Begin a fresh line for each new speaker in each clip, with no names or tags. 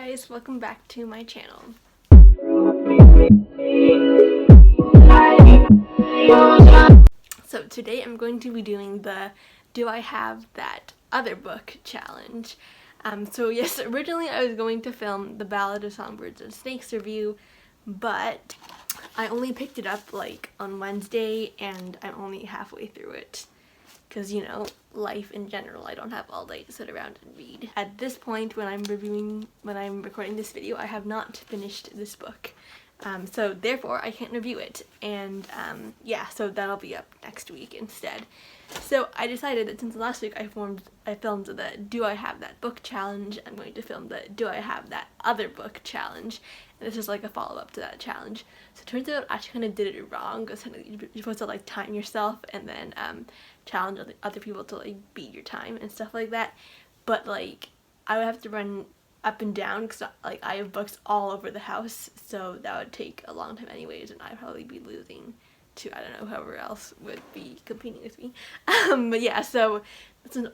guys, welcome back to my channel. So today I'm going to be doing the Do I Have That Other Book challenge. So yes, originally I was going to film the Ballad of Songbirds and Snakes review, but I only picked it up like on Wednesday and I'm only halfway through it. Because, you know, life in general, I don't have all day to sit around and read. At this point, when I'm recording this video, I have not finished this book. So therefore, I can't review it. And yeah, so that'll be up next week instead. So I decided that since last week I filmed the Do I Have That Book challenge, I'm going to film the Do I Have That Other Book challenge. And this is like a follow-up to that challenge. So it turns out I actually kind of did it wrong, because you're supposed to like time yourself and then challenge other people to like beat your time and stuff like that. But like I would have to run up and down because like I have books all over the house, so that would take a long time anyways, and I'd probably be losing to, I don't know, whoever else would be competing with me. But yeah, so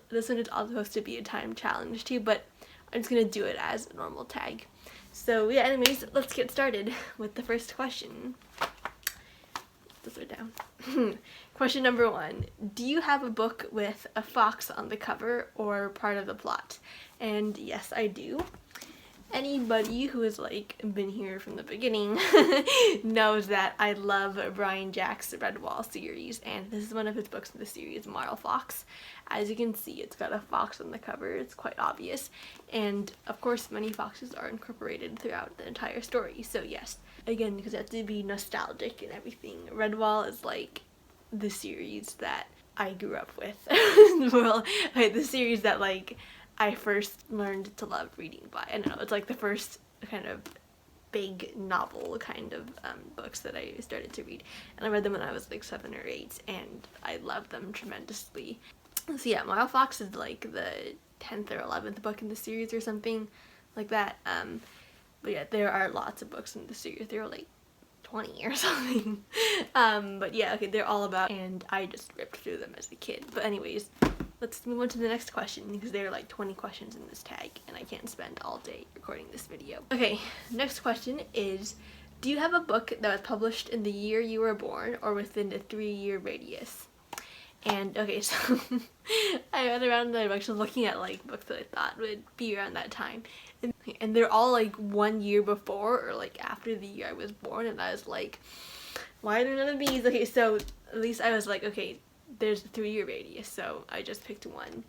this one is also supposed to be a time challenge too, but I'm just gonna do it as a normal tag. So yeah, anyways, let's get started with the first question. Those are down. Question number 1. Do you have a book with a fox on the cover or part of the plot? And yes, I do. Anybody who has like been here from the beginning knows that I love Brian Jack's Redwall series, and this is one of his books in the series, Marl Fox. As you can see, it's got a fox on the cover. It's quite obvious, and of course many foxes are incorporated throughout the entire story. So yes, again, because I have to be nostalgic and everything, Redwall is like the series that I grew up with. Well, like, the series that like I first learned to love reading by. I don't know, it's like the first kind of big novel kind of books that I started to read, and I read them when I was like 7 or 8, and I loved them tremendously. So yeah, Marl Fox is like the 10th or 11th book in the series or something like that. But yeah, there are lots of books in the series. There are like 20 or something. But yeah, okay, they're all about, and I just ripped through them as a kid. But anyways, let's move on to the next question, because there are like 20 questions in this tag and I can't spend all day recording this video. Okay, next question is, do you have a book that was published in the year you were born or within a 3-year radius? And okay, so I went around and I'm actually looking at like books that I thought would be around that time, and they're all like 1 year before or like after the year I was born, and I was like, why are there none of these? Okay, so at least I was like, okay, there's a 3-year radius, so I just picked one.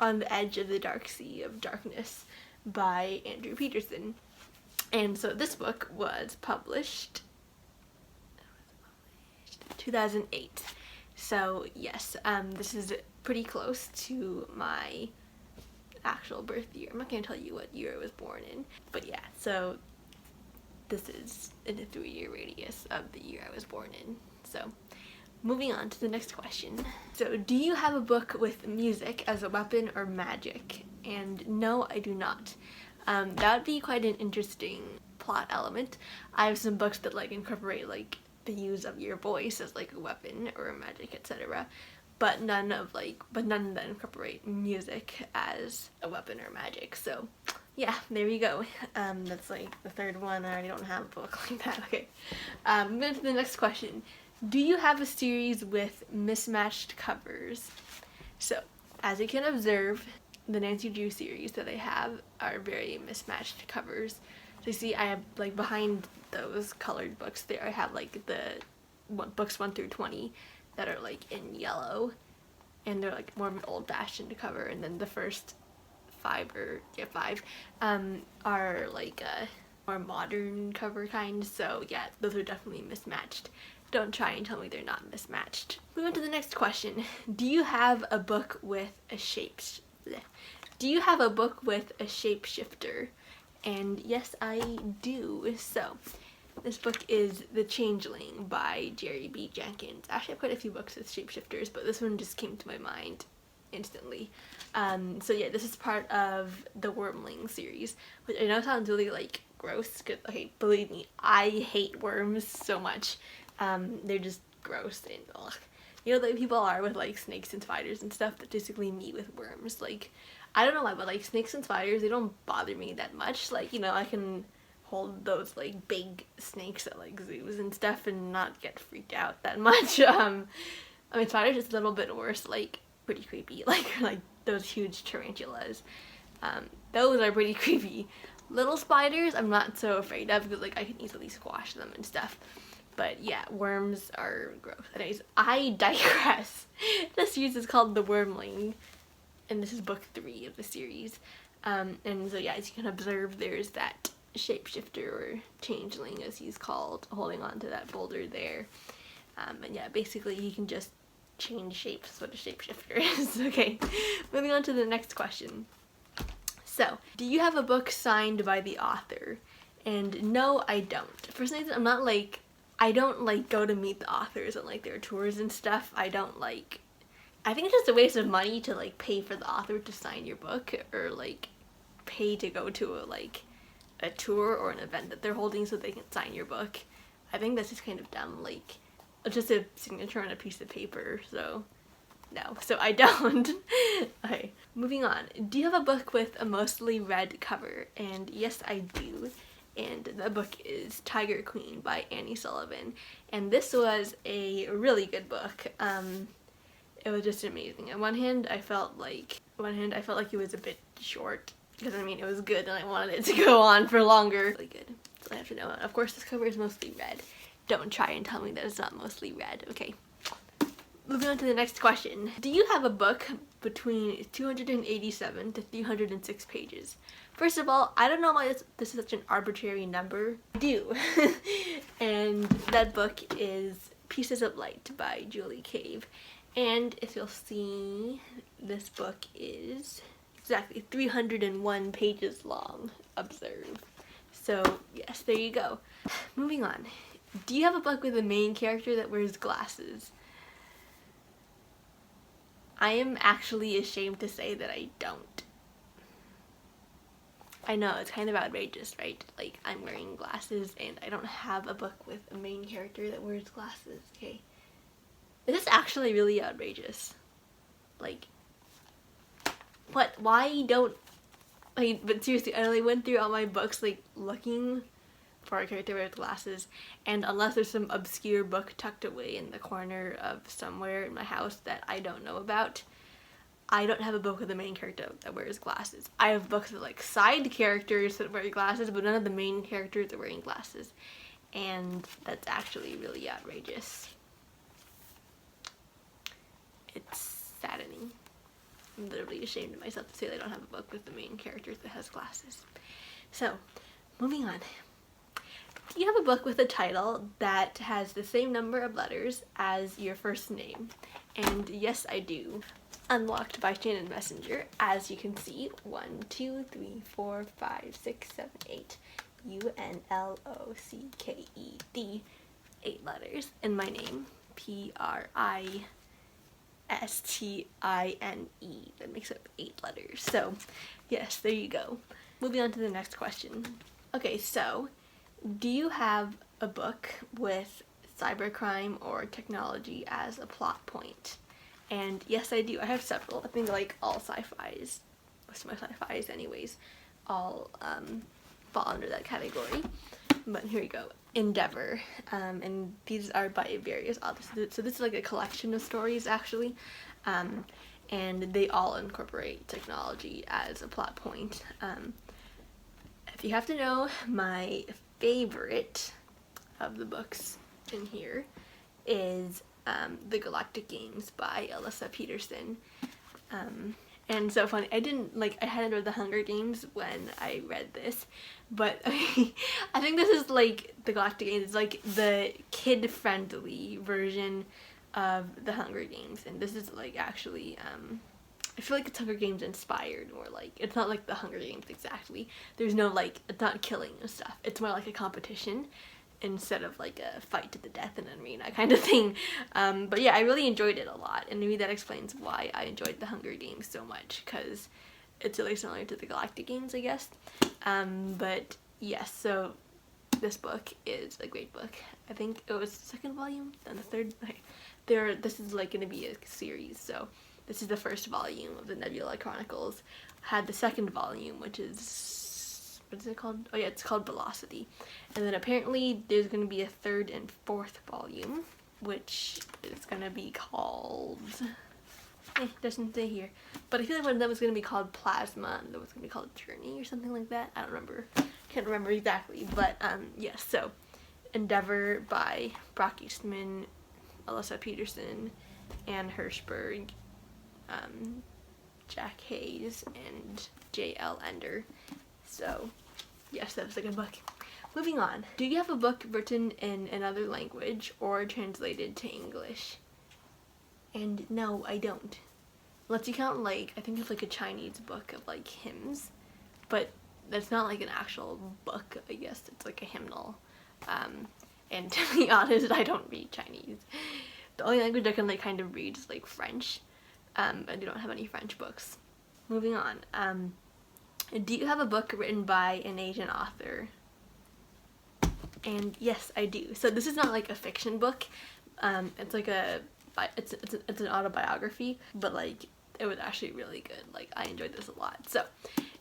On the Edge of the Dark Sea of Darkness by Andrew Peterson. And so this book was published 2008. So yes, this is pretty close to my actual birth year. I'm not going to tell you what year I was born in, but yeah, so this is in a 3-year radius of the year I was born in. So moving on to the next question. So do you have a book with music as a weapon or magic? And no, I do not. That would be quite an interesting plot element. I have some books that like incorporate like the use of your voice as like a weapon or a magic, etc. But none that incorporate music as a weapon or magic. So yeah, there you go. That's like the third one. I already don't have a book like that. Okay, moving on to the next question. Do you have a series with mismatched covers? So, as you can observe, the Nancy Drew series that I have are very mismatched covers. So you see, I have like behind those colored books there, I have like the books 1 through 20 that are like in yellow, and they're like more of an old-fashioned cover, and then the first 5 are like a more modern cover kind. So yeah, those are definitely mismatched. Don't try and tell me they're not mismatched. Moving on to the next question. Do you have a book with a shapeshifter? And yes, I do. So this book is The Changeling by Jerry B. Jenkins. Actually, I have quite a few books with shapeshifters, but this one just came to my mind instantly. So yeah, this is part of the Wormling series, which I know sounds really like gross, because okay, believe me, I hate worms so much. They're just gross and ugh. You know, like people are with like snakes and spiders and stuff, but basically me with worms. Like, I don't know why, but like snakes and spiders, they don't bother me that much. Like, you know, I can hold those like big snakes at like zoos and stuff and not get freaked out that much. I mean, spiders is a little bit worse, like pretty creepy, like those huge tarantulas. Those are pretty creepy. Little spiders, I'm not so afraid of because like I can easily squash them and stuff. But yeah, worms are gross. Anyways, I digress. This series is called The Wormling, and this is book 3 of the series. And so yeah, as you can observe, there's that shapeshifter, or changeling as he's called, holding on to that boulder there. And yeah, basically he can just change shapes. That's what a shapeshifter is. Okay, moving on to the next question. So, do you have a book signed by the author? And no, I don't. For some reason, I don't like go to meet the authors on like their tours and stuff. I think it's just a waste of money to like pay for the author to sign your book, or like pay to go to a tour or an event that they're holding so they can sign your book. I think that's just kind of dumb. Like, it's just a signature on a piece of paper, so no. So I don't. Okay, moving on. Do you have a book with a mostly red cover? And yes, I do. And the book is Tiger Queen by Annie Sullivan. And this was a really good book. It was just amazing. On one hand, I felt like it was a bit short, because I mean it was good and I wanted it to go on for longer. Really good. So I have to know. Of course, this cover is mostly red. Don't try and tell me that it's not mostly red. Okay. Moving on to the next question. Do you have a book between 287 to 306 pages? First of all, I don't know why this is such an arbitrary number. I do. And that book is Pieces of Light by Julie Cave. And if you'll see, this book is exactly 301 pages long. Observe. So yes, there you go. Moving on. Do you have a book with a main character that wears glasses? I am actually ashamed to say that I don't. I know, it's kind of outrageous, right? Like, I'm wearing glasses and I don't have a book with a main character that wears glasses, okay? This is actually really outrageous. Like, what? Why don't... Like, but seriously, I only went through all my books, like, looking for a character with glasses, and unless there's some obscure book tucked away in the corner of somewhere in my house that I don't know about, I don't have a book with the main character that wears glasses. I have books with like side characters that wear glasses, but none of the main characters are wearing glasses, and that's actually really outrageous. It's saddening. I'm literally ashamed of myself to say that I don't have a book with the main character that has glasses. So, moving on. Do you have a book with a title that has the same number of letters as your first name? And yes, I do. Unlocked by Shannon Messenger. As you can see, 1, 2, 3, 4, 5, 6, 7, 8. UNLOCKED. 8 letters in my name. PRISTINE. That makes up 8 letters. So, yes, there you go. Moving on to the next question. Okay, so, do you have a book with cybercrime or technology as a plot point? And yes, I do. I have several. I think like all sci-fis, most of my sci-fis anyways, all fall under that category. But here we go. Endeavor. And these are by various authors. So this is like a collection of stories actually. And they all incorporate technology as a plot point. If you have to know, my favorite of the books in here is The Galactic Games by Alyssa Peterson. And so funny, I hadn't read The Hunger Games when I read this, but I think this is like The Galactic Games. It's like the kid-friendly version of The Hunger Games, and this is like actually, I feel like it's Hunger Games inspired, or like, it's not like The Hunger Games exactly. There's no like, it's not killing and stuff. It's more like a competition instead of like a fight to the death in an arena kind of thing. But yeah, I really enjoyed it a lot, and maybe that explains why I enjoyed The Hunger Games so much, because it's really similar to The Galactic Games, I guess. But yes, so this book is a great book. I think it was the 2nd volume, then the 3rd. Okay. This is like going to be a series, so this is the 1st volume of the Nebula Chronicles. had the second volume, which is, what is it called? Oh yeah, it's called Velocity. And then apparently there's going to be a third and fourth volume, which is going to be called, doesn't say here, but I feel like one of them was going to be called Plasma, and that was going to be called Journey or something like that. I don't remember, can't remember exactly, but yes, so Endeavor by Brock Eastman, Alyssa Peterson, Anne Hirschberg, Jack Hayes, and J.L. Ender. So yes, that was a good book. Moving on. Do you have a book written in another language or translated to English? And no, I don't. Unless you count, like, I think it's like a Chinese book of like hymns, but that's not like an actual book, I guess. It's like a hymnal. And to be honest, I don't read Chinese. The only language I can like kind of read is like French. I don't have any French books. Moving on. Do you have a book written by an Asian author? And yes, I do. So this is not like a fiction book. It's like it's an autobiography, but like it was actually really good. Like I enjoyed this a lot. So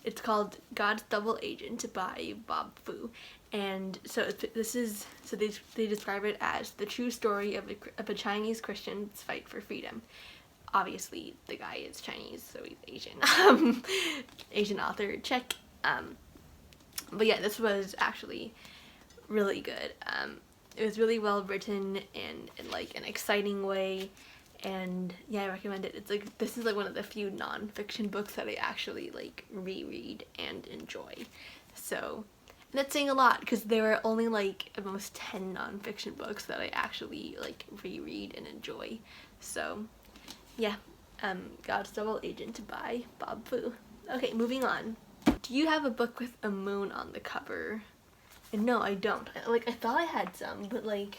it's called God's Double Agent by Bob Fu, and so they describe it as the true story of a Chinese Christian's fight for freedom. Obviously, the guy is Chinese, so he's Asian. Asian author, check. But yeah, this was actually really good. It was really well written and in like an exciting way, and yeah, I recommend it. It's like, this is like one of the few non-fiction books that I actually like reread and enjoy. So, and that's saying a lot because there are only like at most 10 non-fiction books that I actually like reread and enjoy. So yeah, God's Double Agent by Bob Fu. Okay, moving on. Do you have a book with a moon on the cover? And no, I don't. I thought I had some, but like,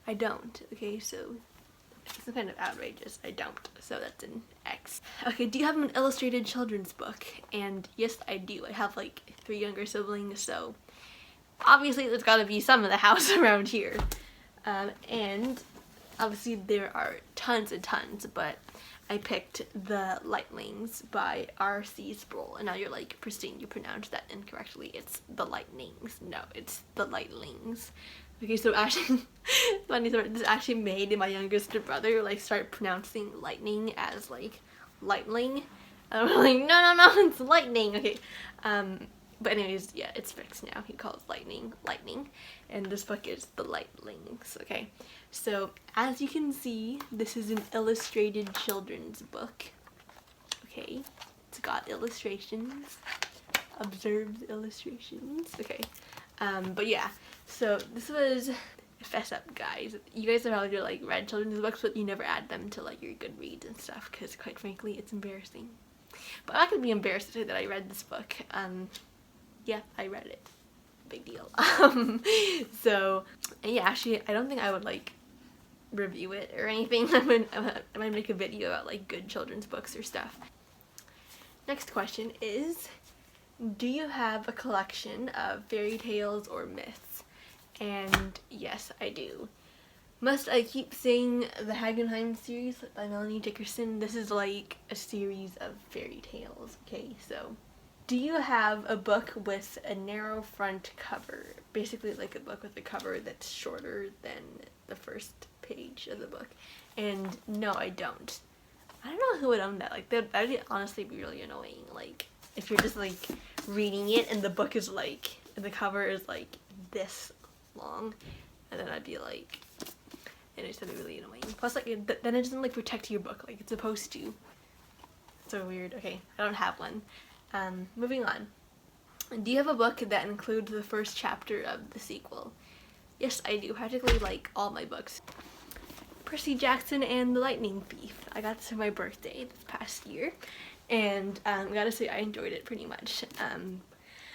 I don't. Okay, so it's kind of outrageous. I don't. So that's an X. Okay, do you have an illustrated children's book? And yes, I do. I have like 3 younger siblings, so obviously there's gotta be some in the house around here. And obviously there are tons and tons, but I picked the Lightlings by R.C. Sproul. And now you're like, Pristine, you pronounced that incorrectly. It's the Lightnings. No, it's the Lightlings. Okay, so actually, funny story, this actually made my youngest brother like start pronouncing lightning as like lightling. And I'm like, no, it's lightning. Okay, but anyways, yeah, it's fixed now. He calls lightning, and this book is the Lightlings. Okay, so as you can see, this is an illustrated children's book. Okay, it's got illustrations. Observe the illustrations. Okay, but yeah, so this was, fess up guys, you guys have probably like read children's books, but you never add them to like your Goodreads and stuff because quite frankly it's embarrassing. But I'm not gonna be embarrassed to say that I read this book. Yeah, I read it. Big deal. So, and yeah, actually, I don't think I would like review it or anything. I might make a video about like good children's books or stuff. Next question is, do you have a collection of fairy tales or myths? And yes, I do. Must I keep saying the Hagenheim series by Melanie Dickerson? This is like a series of fairy tales. Okay, so do you have a book with a narrow front cover? Basically like a book with a cover that's shorter than the first page of the book. And no, I don't. I don't know who would own that. Like, that would honestly be really annoying. Like, if you're just like reading it and the book is like, and the cover is like this long, and then I'd be like, and it's gonna be really annoying. Plus, like, then it doesn't like protect your book like it's supposed to. It's so weird. Okay, I don't have one. Moving on. Do you have a book that includes the first chapter of the sequel? Yes, I do. Practically like all my books. Percy Jackson and the Lightning Thief. I got this for my birthday this past year, and I gotta say I enjoyed it pretty much.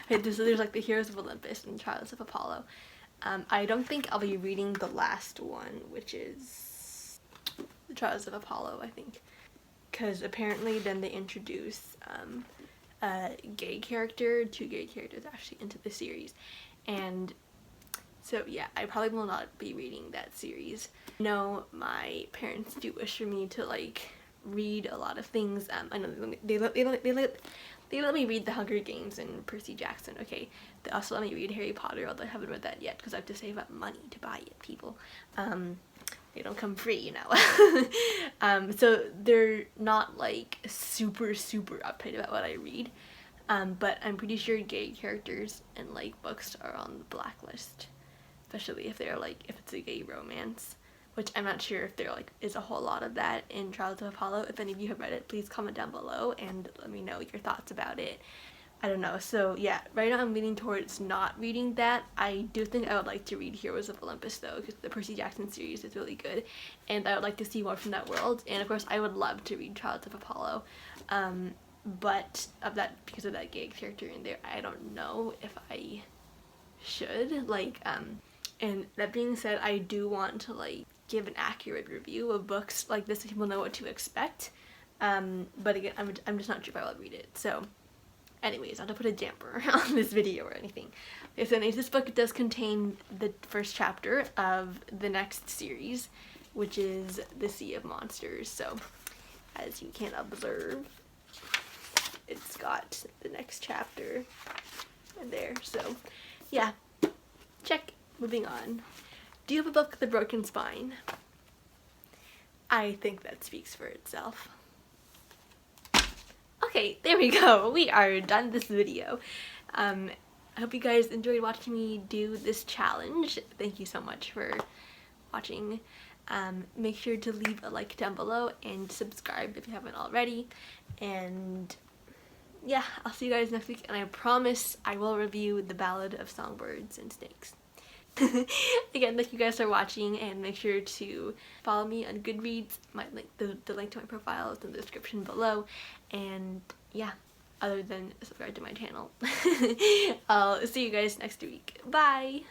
There's like the Heroes of Olympus and Trials of Apollo. I don't think I'll be reading the last one, which is the Trials of Apollo, I think, because apparently then they introduce a gay character, 2 gay characters actually into the series, and so yeah, I probably will not be reading that series. No, my parents do wish for me to like read a lot of things. I know they They let me read The Hunger Games and Percy Jackson, okay? They also let me read Harry Potter, although I haven't read that yet because I have to save up money to buy it, people. They don't come free, you know. So they're not like super uptight about what I read. But I'm pretty sure gay characters in like books are on the blacklist, especially if they're like, if it's a gay romance, which I'm not sure if there like is a whole lot of that in Trials of Apollo. If any of you have read it, please comment down below and let me know your thoughts about it. I don't know. So yeah, right now I'm leaning towards not reading that. I do think I would like to read Heroes of Olympus though, because the Percy Jackson series is really good and I would like to see more from that world. And of course I would love to read Trials of Apollo. But because of that gay character in there, I don't know if I should, like, and that being said, I do want to like give an accurate review of books like this so people know what to expect. But again, I'm just not sure if I will read it. So anyways, not to put a damper on this video or anything. Okay, so anyways, this book does contain the first chapter of the next series, which is The Sea of Monsters. So as you can observe, it's got the next chapter in there. So yeah, check. Moving on. Do you have a book with a broken spine? I think that speaks for itself. Okay, there we go. We are done this video. I hope you guys enjoyed watching me do this challenge. Thank you so much for watching. Make sure to leave a like down below and subscribe if you haven't already. And yeah, I'll see you guys next week, and I promise I will review The Ballad of Songbirds and Snakes. Again, thank you guys for watching, and make sure to follow me on Goodreads. The link to my profile is in the description below. And yeah, other than subscribe to my channel. I'll see you guys next week. Bye!